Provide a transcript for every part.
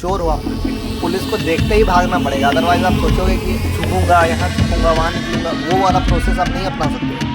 चोर हो आप, पुलिस को देखते ही भागना पड़ेगा, अदरवाइज आप सोचोगे कि छुपूंगा यहाँ छुपूंगा वहाँ निकलूंगा, वो वाला प्रोसेस आप नहीं अपना सकते।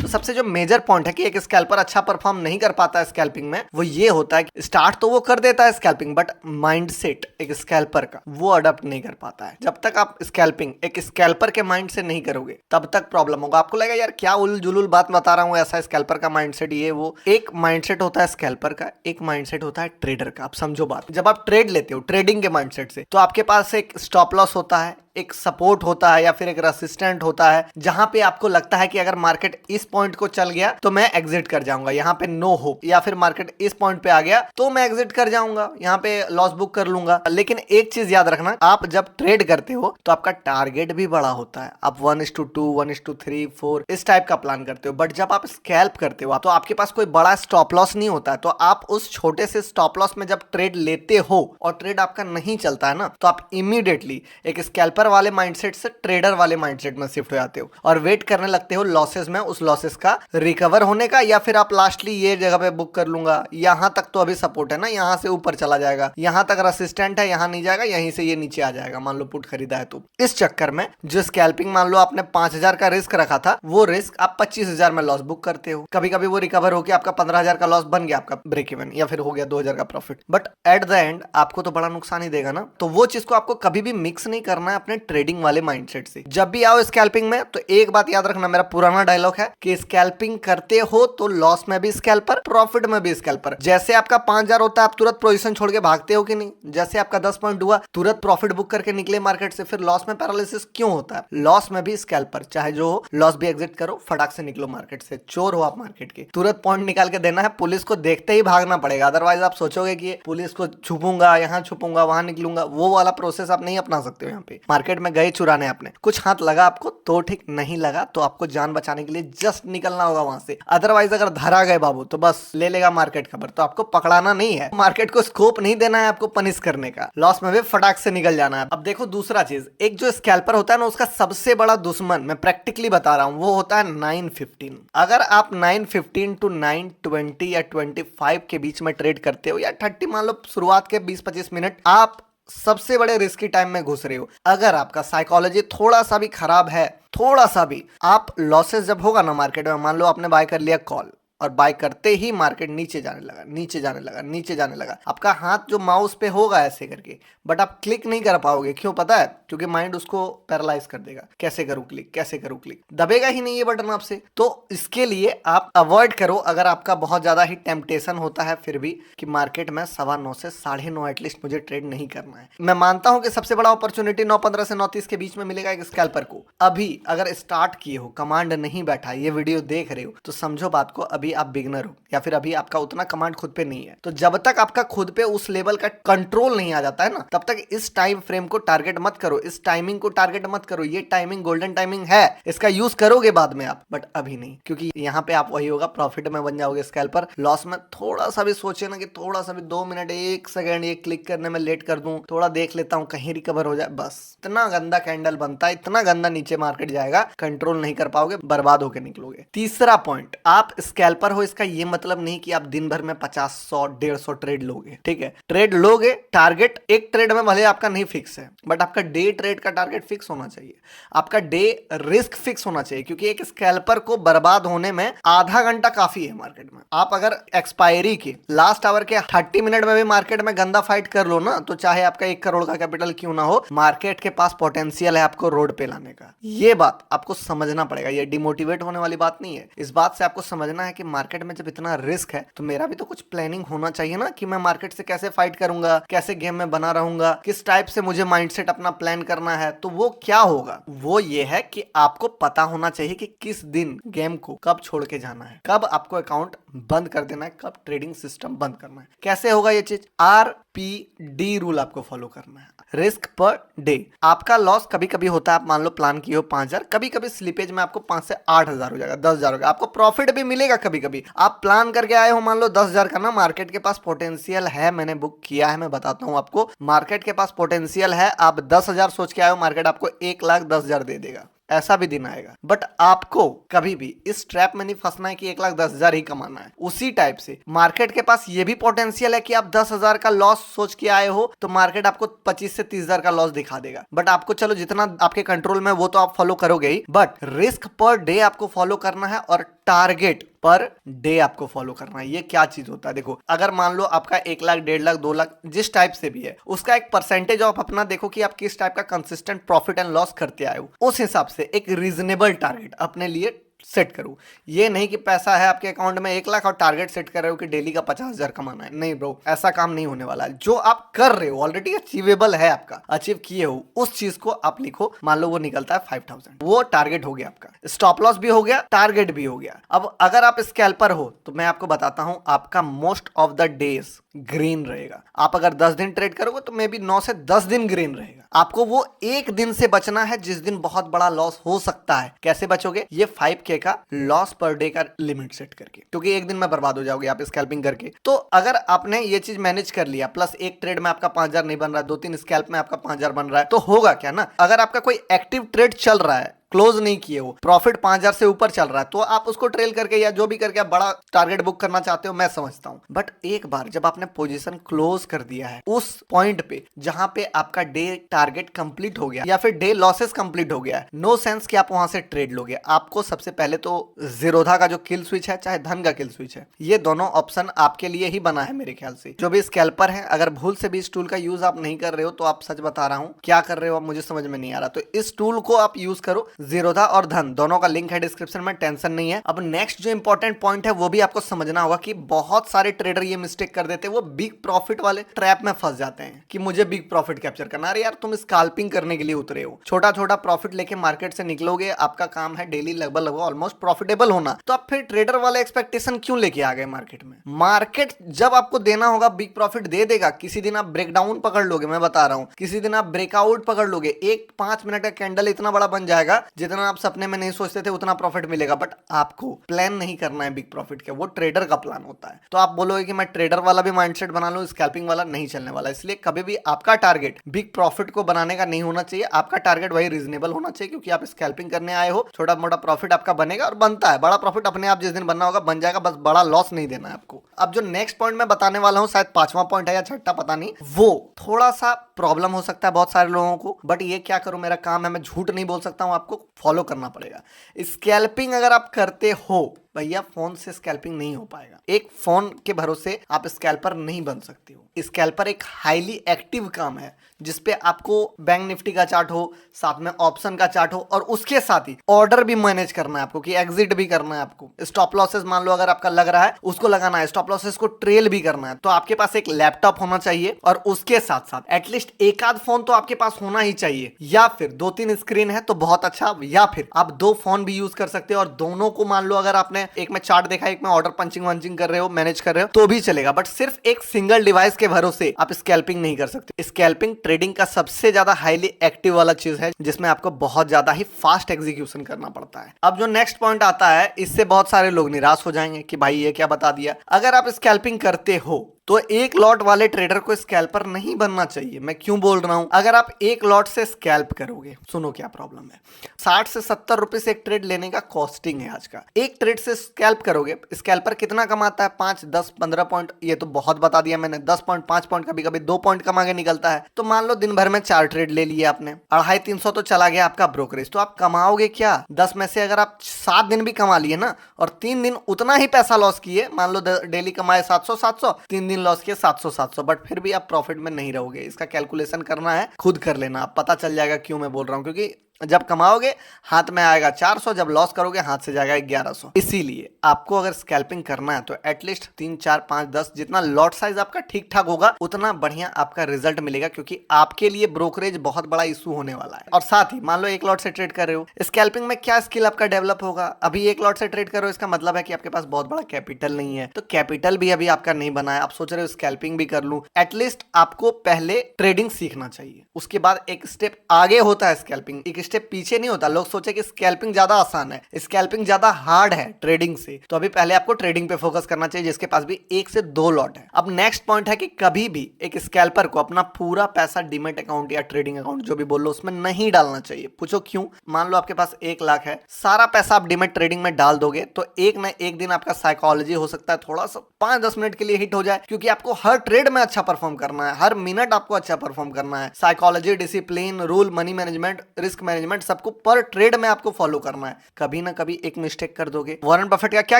तो सबसे जो मेजर पॉइंट है कि एक स्कैल्पर अच्छा परफॉर्म नहीं कर पाता है स्कैल्पिंग में, वो ये होता है कि स्टार्ट तो वो कर देता है स्कैल्पिंग, बट माइंडसेट एक स्कैल्पर का वो अडॉप्ट नहीं कर पाता है। जब तक आप स्कैल्पिंग एक स्कैल्पर के माइंड से नहीं करोगे तब तक प्रॉब्लम होगा। आपको लगेगा यार क्या उल जुलूल बात बता रहा हूँ, ऐसा स्कैल्पर का माइंडसेट ये वो। एक माइंडसेट होता है स्कैल्पर का, एक माइंडसेट होता है ट्रेडर का। आप समझो बात, जब आप ट्रेड लेते हो ट्रेडिंग के माइंडसेट से, तो आपके पास एक स्टॉप लॉस होता है, एक सपोर्ट होता है या फिर एक रेसिस्टेंट होता है, जहां पे आपको लगता है कि अगर मार्केट इस पॉइंट को चल गया तो मैं एग्जिट कर जाऊंगा, यहां पे नो होप, या फिर मार्केट इस पॉइंट पे आ गया तो मैं एग्जिट कर जाऊंगा, यहां पे लॉस बुक कर लूंगा। लेकिन एक चीज याद रखना, आप जब ट्रेड करते हो तो आपका टारगेट भी बड़ा होता है। आप 1:2, 1:3, 4 इस टाइप का प्लान करते हो। बट जब आप स्कैल्प करते हो तो आपके पास कोई बड़ा स्टॉप लॉस नहीं होता है, तो आप उस छोटे से स्टॉप लॉस में जब ट्रेड लेते हो और ट्रेड आपका नहीं चलता है ना, तो आप इमीडिएटली एक स्कैल्पर वाले माइंडसेट से ट्रेडर वाले माइंडसेट में शिफ्ट हो जाते हो और वेट करने लगते हो लॉसेस में, उस लॉसेस का रिकवर होने का, या फिर आप लास्टली ये जगह पे बुक कर लूंगा, यहां तक तो अभी सपोर्ट है ना, यहां से ऊपर चला जाएगा, यहां तक रेसिस्टेंट है, यहां नहीं जाएगा, यहीं से ये नीचे आ जाएगा, मान लो पुट खरीदा है तो। इस चक्कर में जो स्कैल्पिंग मान लो आपने 5,000 का रिस्क रखा था, वो रिस्क आप 25,000 में लॉस बुक करते हो। कभी कभी वो रिकवर होकर आपका 15,000 का लॉस बन गया, आपका ब्रेक इवन, या फिर हो गया 2,000 का profit, but at the end आपको तो बड़ा नुकसान ही देगा ना। तो वो चीज को आपको कभी भी मिक्स नहीं करना है अपने ट्रेडिंग वाले माइंडसेट से। जब भी आओ स्कैल्पिंग में तो एक बात याद रखना, मेरा पुराना डायलॉग है कि स्कैल्पिंग करते हो तो लॉस में भी स्कैल्पर, प्रॉफिट में भी स्कैल्पर। जैसे आपका 5,000 होता है आप तुरंत पोजीशन छोड़ के भागते हो कि नहीं, जैसे आपका 10 पॉइंट हुआ तुरंत प्रॉफिट बुक करके निकले मार्केट से, फिर लॉस में पैरालिसिस क्यों होता है? लॉस में भी स्कैल्पर, चाहे जो हो, लॉस भी एग्जिट करो, फटाक से निकलो मार्केट से। चोर हो आप मार्केट के, तुरंत पॉइंट निकाल के देना है, पुलिस को देखते ही भागना पड़ेगा, अदरवाइज आप सोचोगे कि पुलिस को छुपूंगा यहाँ छुपूंगा वहां निकलूंगा, वो वाला प्रोसेस आप नहीं अपना सकते हो। यहाँ पे मार्केट में गए चुराने, आपने कुछ हाथ लगा आपको तो ठीक, नहीं लगा तो आपको जान बचाने के लिए जस्ट निकलना होगा वहां से। अदरवाइज अगर धरा गए बाबू तो बस ले लेगा मार्केट खबर, तो आपको पकड़ाना नहीं है, मार्केट को स्कोप नहीं देना है आपको पनिश करने का, लॉस में भी फटाक से निकल जाना है। अब देखो दूसरा चीज, एक जो स्कैल्पर होता है ना, उसका सबसे बड़ा दुश्मन मैं प्रैक्टिकली बता रहा हूं, वो होता है 9:15। अगर आप 9:15 to 9:20 या 25 के बीच में ट्रेड करते हो, या 30 मान लो, शुरुआत के 20-25 मिनट आप सबसे बड़े रिस्की टाइम में घुस रहे हो। अगर आपका साइकोलॉजी थोड़ा सा भी खराब है, थोड़ा सा भी, आप लॉसेस जब होगा ना मार्केट में, मान लो आपने बाय कर लिया कॉल और बाय करते ही मार्केट नीचे जाने लगा, नीचे जाने लगा, नीचे जाने लगा, आपका हाथ जो माउस पे होगा ऐसे करके, बट आप क्लिक नहीं कर पाओगे। क्यों पता है? क्योंकि माइंड उसको पैरालाइज कर देगा, कैसे करूं क्लिक, कैसे करूं क्लिक, दबेगा ही नहीं ये बटन आपसे। तो इसके लिए आप अवॉइड करो, अगर आपका बहुत ज्यादा ही टेम्पटेशन होता है फिर भी कि मार्केट में 9:15 से 9:30 एटलीस्ट मुझे ट्रेड नहीं करना है। मैं मानता हूं कि सबसे बड़ा अपॉर्चुनिटी 9:15 से 9:30 के बीच में मिलेगा एक स्कैल्पर को। अभी अगर स्टार्ट किए हो, कमांड नहीं बैठा, ये वीडियो देख रहे हो, तो समझो बात को, अभी आप बिगनर हो या फिर अभी आपका उतना कमांड खुद पे नहीं है। तो जब तक आपका खुद पे उस लेवल का कंट्रोल नहीं आ जाता है ना, तब तक इस टाइम फ्रेम को टारगेट मत करो, इस टाइमिंग को टारगेट मत करो। ये टाइमिंग गोल्डन टाइमिंग है, इसका यूज करोगे बाद में आप, बट अभी नहीं, क्योंकि यहाँ पे आप वही होगा, प्रॉफिट में बन जाओगे स्कैल्पर। लॉस में थोड़ा सा भी सोचे ना कि थोड़ा सा भी 2 मिनट 1 सेकंड ये क्लिक करने में लेट कर दूं, थोड़ा देख लेता हूं कहीं रिकवर हो जाए, बस इतना गंदा कैंडल बनता है, इतना गंदा नीचे मार्केट जाएगा, कंट्रोल नहीं कर पाओगे, बर्बाद होकर निकलोगे। तीसरा पॉइंट, आप स्कैल्पर हो इसका ये मतलब नहीं कि आप दिन भर में 50, 100, 150 ट्रेड लोगे, ठीक है? ट्रेड लोगे, टारगेट एक ट्रेड में भले आपका नहीं फिक्स है, बट आपका डे ट्रेड का टारगेट फिक्स होना चाहिए, आपका डे रिस्क फिक्स होना चाहिए, क्योंकि एक स्कैल्पर को बर्बाद होने में आधा घंटा काफी है मार्केट में। आप अगर एक्सपायरी के लास्ट आवर के 30 मिनट में भी मार्केट में गंदा फाइट कर लो ना, तो चाहे आपका 1 करोड़ का कैपिटल क्यों ना हो, मार्केट के पास पोटेंशियल है आपको रोड पे लाने का। ये बात आपको समझना पड़ेगा, ये डिमोटिवेट होने वाली बात नहीं है। इस बात से आपको समझना है कि मार्केट में जब इतना रिस्क है तो मेरा भी तो कुछ प्लानिंग होना चाहिए ना, कि मैं मार्केट से कैसे फाइट करूंगा, कैसे गेम में बना रहूंगा, किस टाइप से मुझे माइंडसेट अपना प्लान करना है। तो वो क्या होगा, वो ये है कि आपको पता होना चाहिए कि किस दिन गेम को कब छोड़ के जाना है, कब आपको अकाउंट बंद कर देना है, कब ट्रेडिंग सिस्टम बंद करना है। कैसे होगा ये चीज? RPD रूल आपको फॉलो करना है, रिस्क पर डे। आपका लॉस कभी कभी होता है, आप मान लो प्लान किए हो 5,000, कभी कभी स्लिपेज में आपको 5 से 8,000 हो जाएगा, 10,000 हो गया, आपको प्रॉफिट भी मिलेगा। कभी कभी आप प्लान करके आए हो, मान लो 10,000 का ना, मार्केट के पास पोटेंशियल है, मैंने बुक किया है, मैं बताता हूं आपको, मार्केट के पास पोटेंशियल है, आप 10,000 सोच के आए हो, मार्केट आपको 1,10,000 दे देगा। ऐसा भी दिन आएगा। बट आपको कभी भी इस ट्रैप में नहीं फंसना है कि 1,10,000 ही कमाना है। उसी टाइप से मार्केट के पास ये भी पोटेंशियल है कि आप 10,000 का लॉस सोच के आए हो तो मार्केट आपको 25 से 30,000 का लॉस दिखा देगा। बट आपको चलो जितना आपके कंट्रोल में वो तो आप फॉलो करोगे ही, बट रिस्क पर डे आपको फॉलो करना है और टारगेट पर डे आपको फॉलो करना है। ये क्या चीज होता है देखो, अगर मान लो आपका 1 लाख, 1.5 लाख, 2 लाख जिस टाइप से भी है, उसका एक परसेंटेज ऑफ अपना देखो कि आप किस टाइप का कंसिस्टेंट प्रॉफिट एंड लॉस करते आए हो। उस हिसाब से एक रीजनेबल टारगेट अपने लिए सेट करो। ये नहीं कि पैसा है आपके अकाउंट में 1 लाख और टारगेट सेट कर रहे हो कि डेली का 50,000 कमाना है। नहीं ब्रो, ऐसा काम नहीं होने वाला है। जो आप कर रहे हो ऑलरेडी अचीवेबल है, आपका अचीव किए हो, उस चीज को आप लिखो। मान लो वो निकलता है 5,000, वो टारगेट हो गया आपका, स्टॉप लॉस भी हो गया, टारगेट भी हो गया। अब अगर आप स्कैल्पर हो तो मैं आपको बताता हूं, आपका most of the days green रहेगा। आप अगर 10 दिन ट्रेड करोगे तो मे बी 9 से 10 दिन ग्रीन रहेगा। आपको वो एक दिन से बचना है जिस दिन बहुत बड़ा लॉस हो सकता है। कैसे बचोगे? ये 5K का लॉस पर डे का लिमिट सेट करके, क्योंकि एक दिन में बर्बाद हो जाओगे आप स्कैल्पिंग करके। तो अगर आपने ये चीज मैनेज कर लिया, प्लस एक ट्रेड में आपका 5,000 नहीं बन रहा है, 2-3 स्कैल्प में आपका 5,000 बन रहा है, तो होगा क्या ना, अगर आपका कोई एक्टिव ट्रेड चल रहा है, क्लोज नहीं किए हो, प्रॉफिट 5,000 से ऊपर चल रहा है, तो आप उसको ट्रेल करके या जो भी करके आप बड़ा टारगेट बुक करना चाहते हो, मैं समझता हूं। बट एक बार जब आपने पोजीशन क्लोज कर दिया है उस पॉइंट पे जहां पे आपका डे टारगेट कंप्लीट हो गया या फिर डे लॉसेस कंप्लीट हो गया है, नो सेंस कि आप वहां से ट्रेड लोगे। आपको सबसे पहले तो जीरोधा का जो किल स्विच है, चाहे धन का किल स्विच है, ये दोनों ऑप्शन आपके लिए ही बना है मेरे ख्याल से। जो भी स्कैल्पर है, अगर भूल से भी इस टूल का यूज आप नहीं कर रहे हो तो आप सच बता रहा हूं क्या कर रहे हो, मुझे समझ में नहीं आ रहा। तो इस टूल को आप यूज करो। जीरोधा और धन दोनों का लिंक है डिस्क्रिप्शन में, टेंशन नहीं है। अब नेक्स्ट जो इंपॉर्टेंट पॉइंट है वो भी आपको समझना होगा कि बहुत सारे ट्रेडर ये मिस्टेक कर देते हैं, वो बिग प्रॉफिट वाले ट्रैप में फंस जाते हैं कि मुझे बिग प्रॉफिट कैप्चर करना। अरे यार, तुम स्कैल्पिंग करने के लिए उतरे हो, छोटा छोटा प्रॉफिट लेके मार्केट से निकलोगे, आपका काम है डेली लगभग ऑलमोस्ट प्रॉफिटेबल होना, तो आप फिर ट्रेडर वाले एक्सपेक्टेशन क्यों लेके आ गए मार्केट में? मार्केट जब आपको देना होगा बिग प्रॉफिट दे देगा। किसी दिन आप ब्रेकडाउन पकड़ लोगे, मैं बता रहा हूं, किसी दिन आप ब्रेकआउट पकड़ लोगे, एक 5 मिनट का कैंडल इतना बड़ा बन जाएगा जितना आप सपने में नहीं सोचते थे उतना प्रॉफिट मिलेगा। बट आपको प्लान नहीं करना है बिग प्रॉफिट का, वो ट्रेडर का प्लान होता है। तो आप बोलोगे कि मैं ट्रेडर वाला भी माइंडसेट बना लूं, स्कैल्पिंग वाला नहीं चलने वाला। इसलिए कभी भी आपका टारगेट बिग प्रॉफिट को बनाने का नहीं होना चाहिए। आपका टारगेट वही रीजनेबल होना चाहिए, क्योंकि आप स्कैल्पिंग करने आए हो। छोटा मोटा प्रॉफिट आपका बनेगा और बनता है, बड़ा प्रॉफिट अपने आप जिस दिन बनना होगा बन जाएगा, बस बड़ा लॉस नहीं देना है आपको। अब जो नेक्स्ट पॉइंट मैं बताने वाला हूं, शायद 5वां पॉइंट है या 6ठा, पता नहीं, वो थोड़ा सा प्रॉब्लम हो सकता है बहुत सारे लोगों को। बट ये क्या करूं, मेरा काम है, मैं झूठ नहीं बोल सकता हूं, आपको फॉलो करना पड़ेगा। स्कैल्पिंग अगर आप करते हो भैया, फोन से स्कैल्पिंग नहीं हो पाएगा। एक फोन के भरोसे आप स्कैल्पर नहीं बन सकते हो। स्कैल्पर एक हाईली एक्टिव काम है जिसपे आपको बैंक निफ्टी का चार्ट हो, साथ में ऑप्शन का चार्ट हो, और उसके साथ ही ऑर्डर भी मैनेज करना है आपको कि एग्जिट भी करना है आपको। स्टॉप लॉसेस मान लो अगर आपका लग रहा है उसको लगाना है, स्टॉप लॉसेस को ट्रेल भी करना है। तो आपके पास एक लैपटॉप होना चाहिए और उसके साथ साथ एटलीस्ट एक आध फोन तो आपके पास होना ही चाहिए, या फिर 2-3 स्क्रीन है तो बहुत अच्छा, या फिर आप 2 फोन भी यूज कर सकते हो। और दोनों को मान लो अगर आपने एक में चार्ट देखा, एक में ऑर्डर पंचिंग वंचिंग कर रहे हो, मैनेज कर रहे हो, तो भी चलेगा। बट सिर्फ एक सिंगल डिवाइस के भरोसे आप स्कैल्पिंग नहीं कर सकते। स्कैल्पिंग ट्रेडिंग का सबसे ज्यादा हाईली एक्टिव वाला चीज है जिसमें आपको बहुत ज्यादा ही फास्ट एग्जीक्यूशन करना पड़ता है। अब जो नेक्स्ट पॉइंट आता है, इससे बहुत सारे लोग निराश हो जाएंगे कि भाई ये क्या बता दिया। अगर आप स्कैल्पिंग करते हो तो एक लॉट वाले ट्रेडर को स्कैल्पर नहीं बनना चाहिए। मैं क्यों बोल रहा हूं? अगर आप एक लॉट से स्कैल्प करोगे, सुनो क्या प्रॉब्लम है, 60 से 70 रुपए से एक ट्रेड लेने का कॉस्टिंग है आज का। एक ट्रेड से स्कैल्प करोगे, स्कैल्पर कितना कमाता है? 5, 10, 15 पॉइंट, ये तो बहुत बता दिया मैंने, 10 पॉइंट, 5 पॉइंट, कभी कभी 2 पॉइंट कमा के निकलता है। तो मान लो दिन भर में 4 ट्रेड ले लिए आपने, 250-300 तो चला गया आपका ब्रोकरेज। तो आप कमाओगे क्या? 10 में से अगर आप 7 दिन भी कमा लिए ना, और 3 दिन उतना ही पैसा लॉस किए, मान लो डेली कमाए 700, 3 दिन लॉस किए 700, बट फिर भी आप प्रॉफिट में नहीं रहोगे। इसका कैलकुलेशन करना है, खुद कर लेना, आप पता चल जाएगा क्यों मैं बोल रहा हूं। क्योंकि जब कमाओगे हाथ में आएगा 400, जब लॉस करोगे हाथ से जाएगा 1100। इसीलिए आपको अगर स्कैल्पिंग करना है तो एटलीस्ट 3, 4, 5, 10 जितना लॉट साइज आपका ठीक ठाक होगा उतना बढ़िया आपका रिजल्ट मिलेगा, क्योंकि आपके लिए ब्रोकरेज बहुत बड़ा इशू होने वाला है। और साथ ही मान लो एक लॉट से ट्रेड कर रहे हो, स्कैल्पिंग में क्या स्किल आपका डेवलप होगा? अभी एक लॉट से ट्रेड कर रहे हो, इसका मतलब है कि आपके पास बहुत बड़ा कैपिटल नहीं है। तो कैपिटल भी अभी आपका नहीं बना है, आप सोच रहे हो स्कैल्पिंग भी कर लूं। एटलीस्ट आपको पहले ट्रेडिंग सीखना चाहिए, उसके बाद एक स्टेप आगे होता है स्कैल्पिंग। एक स्टेप पीछे नहीं होता। लोग सोचे कि स्कैल्पिंग ज्यादा आसान है, स्कैल्पिंग ज्यादा हार्ड है ट्रेडिंग से, तो अभी पहले आपको ट्रेडिंग पे फोकस करना चाहिए जिसके पास भी 1 से 2 लॉट है। अब नेक्स्ट पॉइंट है कि कभी भी एक स्कैल्पर को अपना पूरा पैसा डीमैट अकाउंट या ट्रेडिंग अकाउंट जो भी बोल लो उसमें नहीं डालना चाहिए। पूछो क्यों? मान लो आपके पास 1 लाख है, सारा पैसा आप डीमैट ट्रेडिंग में डाल दोगे तो एक ना एक दिन आपका साइकोलॉजी हो सकता है थोड़ा सा 5-10 मिनट के लिए हिट हो जाए, क्योंकि आपको हर ट्रेड में अच्छा परफॉर्म करना है, हर मिनट आपको अच्छा परफॉर्म करना है। Psychology, discipline, rule, money management, risk management सबको पर ट्रेड में आपको फॉलो करना है। कभी ना कभी एक मिस्टेक कर दोगे। वॉरेन बफेट का क्या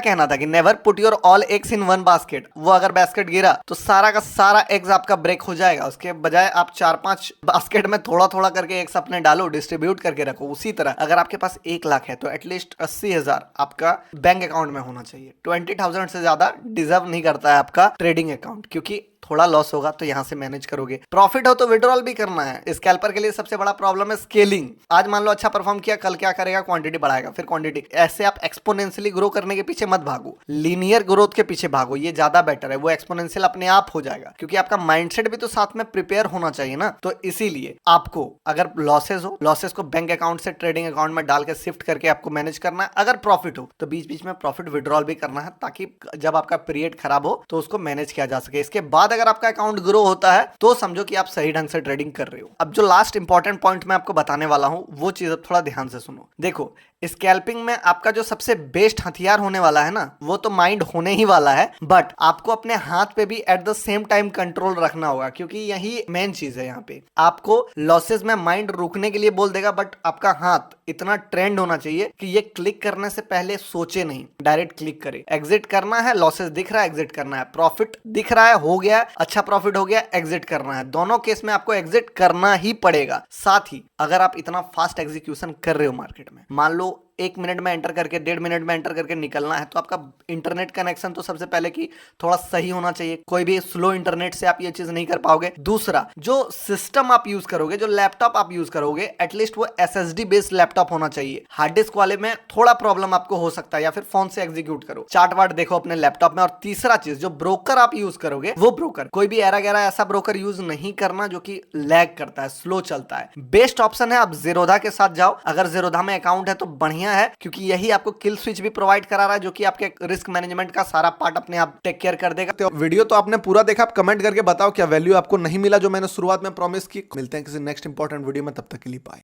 कहना था कि never put your all eggs in one basket. वो अगर बास्केट गिरा तो सारा का सारा एग्स आपका ब्रेक हो जाएगा। उसके बजाय आप 4-5 बास्केट में थोड़ा थोड़ा करके एग्स अपने डालो, डिस्ट्रीब्यूट करके रखो। उसी तरह अगर आपके पास 1 लाख है तो एटलीस्ट 80,000 आपका बैंक अकाउंट में होना चाहिए। 20,000 से ज्यादा डिजर्व नहीं करता है आपका ट्रेडिंग अकाउंट, क्योंकि थोड़ा लॉस होगा तो यहां से मैनेज करोगे। प्रॉफिट हो तो विड्रॉल भी करना है। स्कैल्पर के लिए सबसे बड़ा प्रॉब्लम है स्केलिंग। आज मान लो अच्छा परफॉर्म किया, कल क्या करेगा? क्वांटिटी बढ़ाएगा, फिर क्वांटिटी। ऐसे आप एक्सपोनेंशियली ग्रो करने के पीछे मत भागो, लीनियर ग्रोथ के पीछे भागो, ये ज्यादा बेटर है। वो एक्सपोनेंशियल अपने आप हो जाएगा, क्योंकि आपका माइंडसेट भी तो साथ में प्रिपेयर होना चाहिए ना। तो इसीलिए आपको अगर लॉसेस हो, लॉसेस को बैंक अकाउंट से ट्रेडिंग अकाउंट में डाल के शिफ्ट करके आपको मैनेज करना है। अगर प्रॉफिट हो तो बीच बीच में प्रॉफिट विड्रॉल भी करना है, ताकि जब आपका पीरियड खराब हो तो उसको मैनेज किया जा सके। इसके बाद अगर आपका अकाउंट ग्रो होता है तो समझो कि आप सही ढंग से ट्रेडिंग कर रहे हो। अब जो लास्ट इंपॉर्टेंट पॉइंट मैं आपको बताने वाला हूं वो चीज अब थोड़ा ध्यान से सुनो। देखो, स्कैल्पिंग में आपका जो सबसे बेस्ट हथियार होने वाला है ना, वो तो माइंड होने ही वाला है, बट आपको अपने हाथ पे भी at the same time control रखना होगा, क्योंकि यही मेन चीज है। यहाँ पे आपको लॉसेस में माइंड रुकने के लिए बोल देगा, बट आपका हाथ इतना ट्रेंड होना चाहिए कि ये क्लिक करने से पहले सोचे नहीं, डायरेक्ट क्लिक करे। एग्जिट करना है, लॉसेस दिख रहा है, एग्जिट करना है। प्रॉफिट दिख रहा है, हो गया, अच्छा प्रॉफिट हो गया, एग्जिट करना है। दोनों केस में आपको एग्जिट करना ही पड़ेगा। साथ ही अगर आप इतना फास्ट एग्जीक्यूशन कर रहे हो मार्केट में, मान लो 1 मिनट में एंटर करके, 1.5 मिनट में एंटर करके निकलना है, तो आपका इंटरनेट कनेक्शन तो सबसे पहले कि थोड़ा सही होना चाहिए। कोई भी स्लो इंटरनेट से आप ये चीज नहीं कर पाओगे। दूसरा, जो सिस्टम आप यूज करोगे, जो लैपटॉप आप यूज करोगे, एटलीस्ट वो SSD बेस्ड लैपटॉप होना चाहिए। हार्ड डिस्क वाले में थोड़ा प्रॉब्लम आपको हो सकता है, या फिर फोन से एग्जीक्यूट करो, चार्ट वार्ट देखो अपने लैपटॉप में। और तीसरा चीज, जो ब्रोकर आप यूज करोगे, वो ब्रोकर कोई भी एरा गैरा ऐसा ब्रोकर यूज नहीं करना जो कि लैग करता है, स्लो चलता है। बेस्ट ऑप्शन है आप ज़ीरोधा के साथ जाओ। अगर ज़ीरोधा में अकाउंट है तो बढ़िया है, क्योंकि यही आपको किल स्विच भी प्रोवाइड करा रहा है, जो कि आपके रिस्क मैनेजमेंट का सारा पार्ट अपने आप टेक केयर कर देगा। तो वीडियो तो आपने पूरा देखा, आप कमेंट करके बताओ क्या वैल्यू आपको नहीं मिला जो मैंने शुरुआत में प्रॉमिस की। मिलते हैं किसी नेक्स्ट इंपॉर्टेंट वीडियो में, तब तक के लिए बाय।